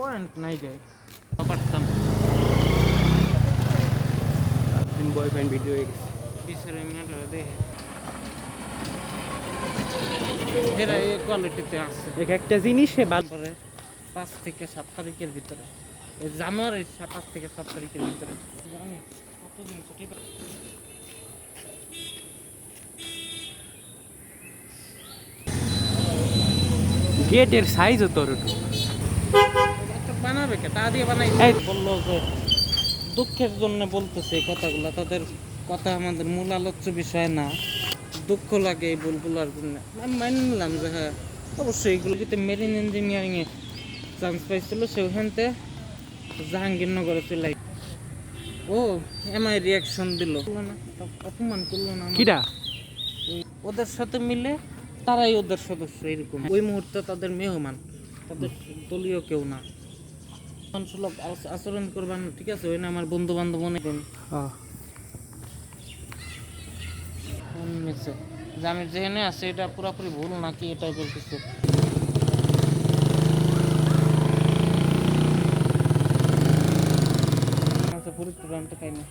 point নাই রে পারতাম দিন বয়ফ্রেন্ড ভিডিও বিচারে মেয়েটা দেখে এরা এই কোয়ালিটিতে আছে এক একটা জিনিস সে বাদ পরে 5 থেকে 7 তারিখের ভিতরে এই জানুয়ারি 5 থেকে 7 তারিখের ভিতরে জানি কতদিন ছুটি গেটের সাইজও তোর একটা বানাবে কে তা দিয়ে বানাই বললো যে দুঃখের জন্য বলতেছে এই কথাগুলো তাদের কথা আমাদের মূল আলোচ্য বিষয় না দুঃখ লাগে এই ভুলগুলোর জন্য আমি মানি নিলাম যে হ্যাঁ অবশ্যই এগুলো যদি মেরিন ইঞ্জিনিয়ারিংয়ে চান্স পাইছিল সে ওখানতে জাহাঙ্গীরনগরে চলে ও এমআই রিয়াকশন দিল না অপমান করলো না কিরা ওদের সাথে মিলে তারাই ওদের সদস্য এরকম ওই মুহূর্তে তাদের মেহমান তাদের দলীয় কেউ না সুলভ আচরণ করবেন ঠিক আছে ওই না আমার বন্ধু বান্ধব মনে করেন যে আমি যেখানে আছি এটা পুরোপুরি ভুল নাকি এটাই বলতেছে ফরিদপুর আমি তো খাই না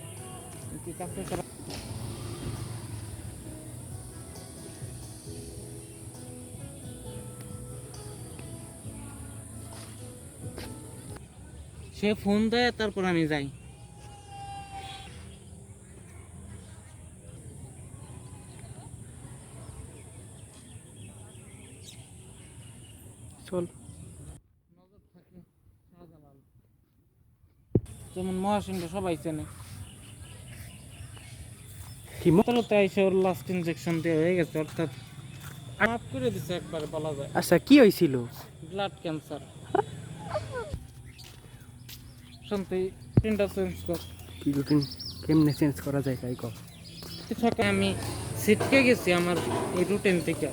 সে ফোন দেয় তারপর আমি যাই চল যেমন মহাসিংহ সবাই চেনে কি তাই এসে ওর লাস্ট ইনজেকশন দিয়ে হয়ে গেছে অর্থাৎ মাফ করে দিছে একবারে বলা যায় আচ্ছা কি হয়েছিল ব্লাড ক্যান্সার শান্তি প্রিন্টার চেঞ্জ কর কি রুটিন কেমনে চেঞ্জ করা যায় তাই কর কিছু আমি ছিটকে গেছি আমার এই রুটিন থেকে